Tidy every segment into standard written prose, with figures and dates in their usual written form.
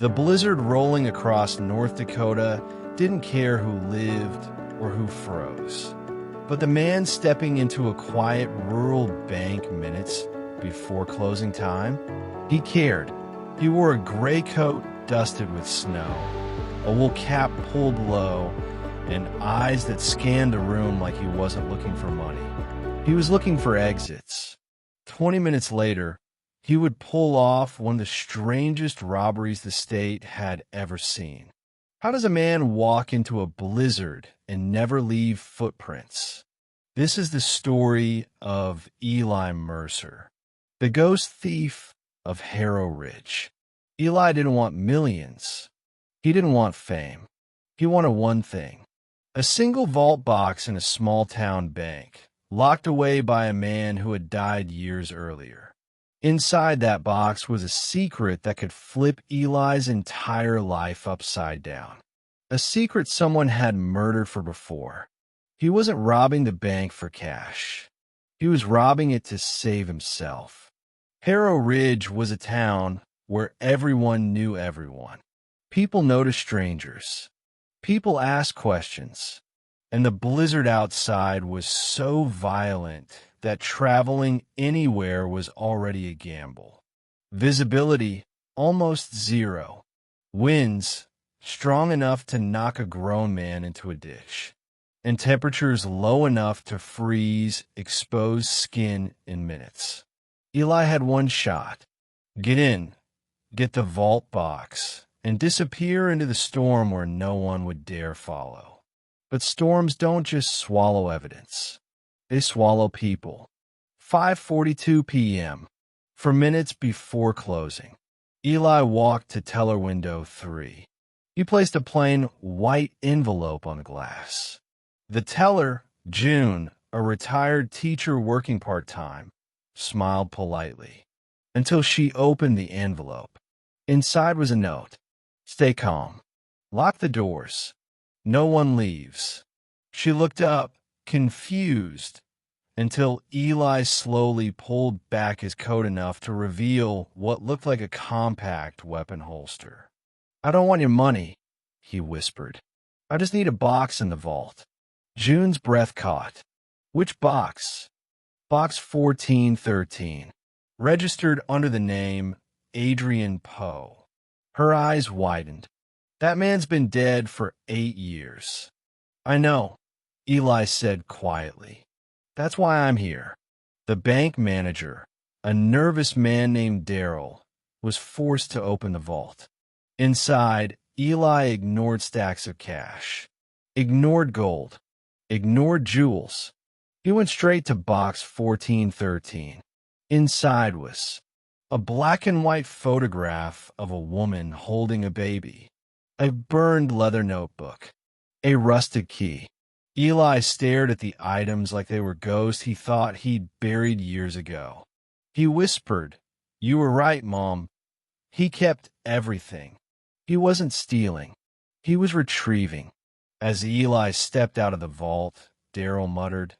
The blizzard rolling across North Dakota didn't care who lived or who froze. But the man stepping into a quiet rural bank minutes before closing time, he cared. He wore a gray coat dusted with snow, a wool cap pulled low, and eyes that scanned the room like he wasn't looking for money. He was looking for exits. 20 minutes later, he would pull off one of the strangest robberies the state had ever seen. How does a man walk into a blizzard and never leave footprints? This is the story of Eli Mercer, the ghost thief of Harrow Ridge. Eli didn't want millions. He didn't want fame. He wanted one thing: a single vault box in a small-town bank, locked away by a man who had died years earlier. Inside that box was a secret that could flip Eli's entire life upside down. A secret someone had murdered for before. He wasn't robbing the bank for cash. He was robbing it to save himself. Harrow Ridge was a town where everyone knew everyone. People noticed strangers. People asked questions. And the blizzard outside was so violent that traveling anywhere was already a gamble. Visibility almost zero. Winds strong enough to knock a grown man into a ditch. And temperatures low enough to freeze exposed skin in minutes. Eli had one shot: get in, get the vault box, and disappear into the storm where no one would dare follow. But storms don't just swallow evidence. They swallow people. 5:42 p.m. For minutes before closing, Eli walked to teller window 3. He placed a plain white envelope on the glass. The teller, June, a retired teacher working part-time, smiled politely until she opened the envelope. Inside was a note: stay calm. Lock the doors. No one leaves. She looked up, confused, until Eli slowly pulled back his coat enough to reveal what looked like a compact weapon holster. I don't want your money, he whispered. I just need a box in the vault. June's breath caught. Which box? Box 1413, registered under the name Adrian Poe. Her eyes widened. That man's been dead for 8 years. I know, Eli said quietly. That's why I'm here. The bank manager, a nervous man named Daryl, was forced to open the vault. Inside, Eli ignored stacks of cash, ignored gold, ignored jewels. He went straight to box 1413. Inside was a black and white photograph of a woman holding a baby, a burned leather notebook, a rusted key. Eli stared at the items like they were ghosts he thought he'd buried years ago. He whispered, "You were right, Mom." He kept everything. He wasn't stealing. He was retrieving. As Eli stepped out of the vault, Daryl muttered,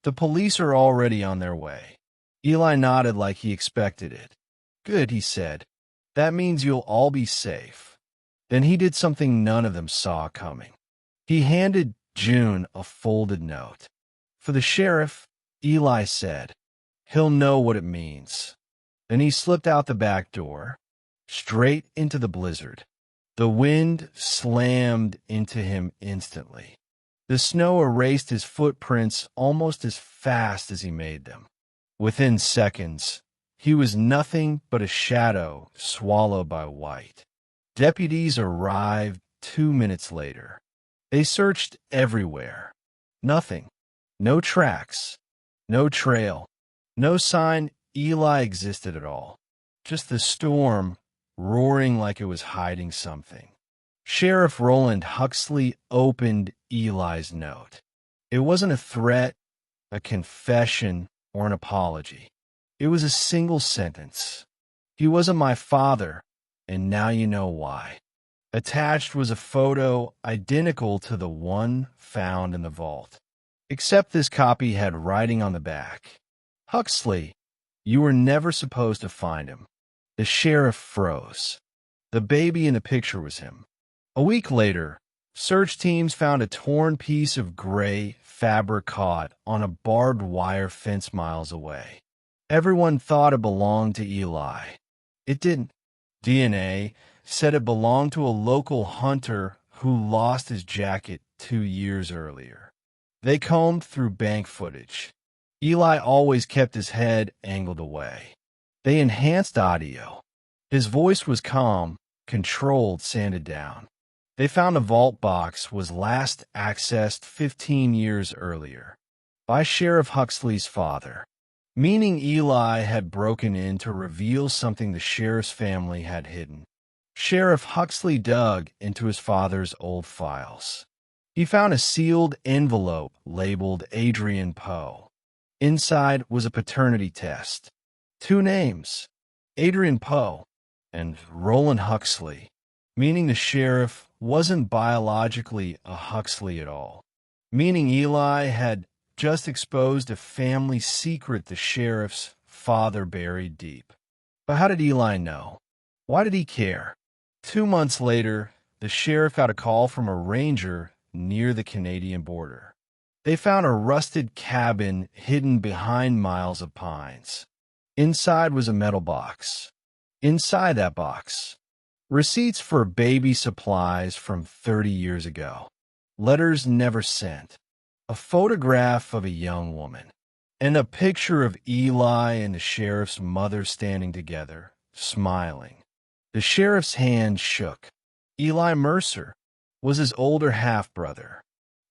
"The police are already on their way." Eli nodded like he expected it. "Good," he said. "That means you'll all be safe." Then he did something none of them saw coming. He handed June a folded note. "For the sheriff," Eli said. "He'll know what it means." Then he slipped out the back door, straight into the blizzard. The wind slammed into him instantly. The snow erased his footprints almost as fast as he made them. Within seconds, he was nothing but a shadow swallowed by white. Deputies arrived 2 minutes later. They searched everywhere. Nothing. No tracks. No trail. No sign Eli existed at all. Just the storm roaring like it was hiding something. Sheriff Roland Huxley opened Eli's note. It wasn't a threat, a confession, or an apology. It was a single sentence. "He wasn't my father, and now you know why." Attached was a photo identical to the one found in the vault, except this copy had writing on the back: "Huxley, you were never supposed to find him." The sheriff froze. The baby in the picture was him. A week later, search teams found a torn piece of gray fabric caught on a barbed wire fence miles away. Everyone thought it belonged to Eli. It didn't. DNA said it belonged to a local hunter who lost his jacket 2 years earlier. They combed through bank footage. Eli always kept his head angled away. They enhanced audio. His voice was calm, controlled, sanded down. They found the vault box was last accessed 15 years earlier by Sheriff Huxley's father, meaning Eli had broken in to reveal something the sheriff's family had hidden. Sheriff Huxley dug into his father's old files. He found a sealed envelope labeled Adrian Poe. Inside was a paternity test. 2 names, Adrian Poe and Roland Huxley, meaning the sheriff wasn't biologically a Huxley at all, meaning Eli had just exposed a family secret the sheriff's father buried deep. But how did Eli know? Why did he care? 2 months later, the sheriff got a call from a ranger near the Canadian border. They found a rusted cabin hidden behind miles of pines. Inside was a metal box. Inside that box, receipts for baby supplies from 30 years ago. Letters never sent. A photograph of a young woman. And a picture of Eli and the sheriff's mother standing together, smiling. The sheriff's hand shook. Eli Mercer was his older half-brother,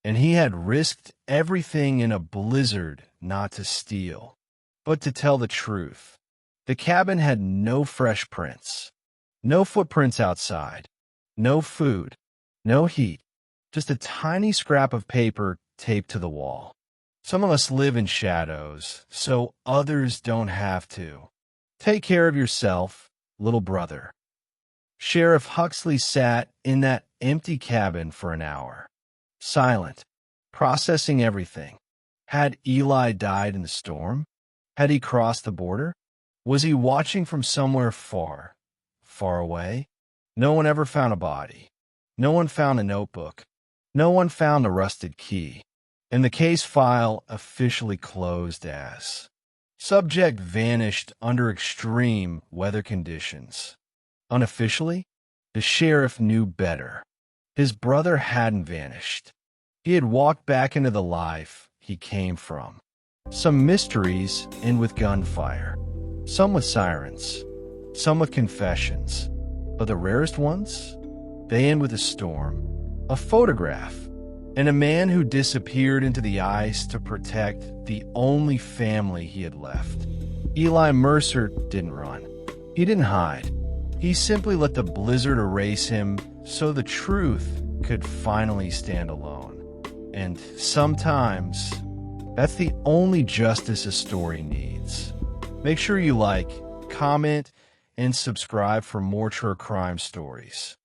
and he had risked everything in a blizzard not to steal, but to tell the truth. The cabin had no fresh prints, no footprints outside, no food, no heat, just a tiny scrap of paper taped to the wall. Some of us live in shadows, so others don't have to. Take care of yourself, little brother. Sheriff Huxley sat in that empty cabin for an hour, silent, processing everything. Had Eli died in the storm? Had he crossed the border? Was he watching from somewhere far, far away? No one ever found a body. No one found a notebook. No one found a rusted key. And the case file officially closed as subject vanished under extreme weather conditions. Unofficially, the sheriff knew better. His brother hadn't vanished. He had walked back into the life he came from. Some mysteries end with gunfire, some with sirens, some with confessions. But the rarest ones, they end with a storm, a photograph, and a man who disappeared into the ice to protect the only family he had left. Eli Mercer didn't run. He didn't hide. He simply let the blizzard erase him so the truth could finally stand alone. And sometimes, that's the only justice a story needs. Make sure you like, comment, and subscribe for more true crime stories.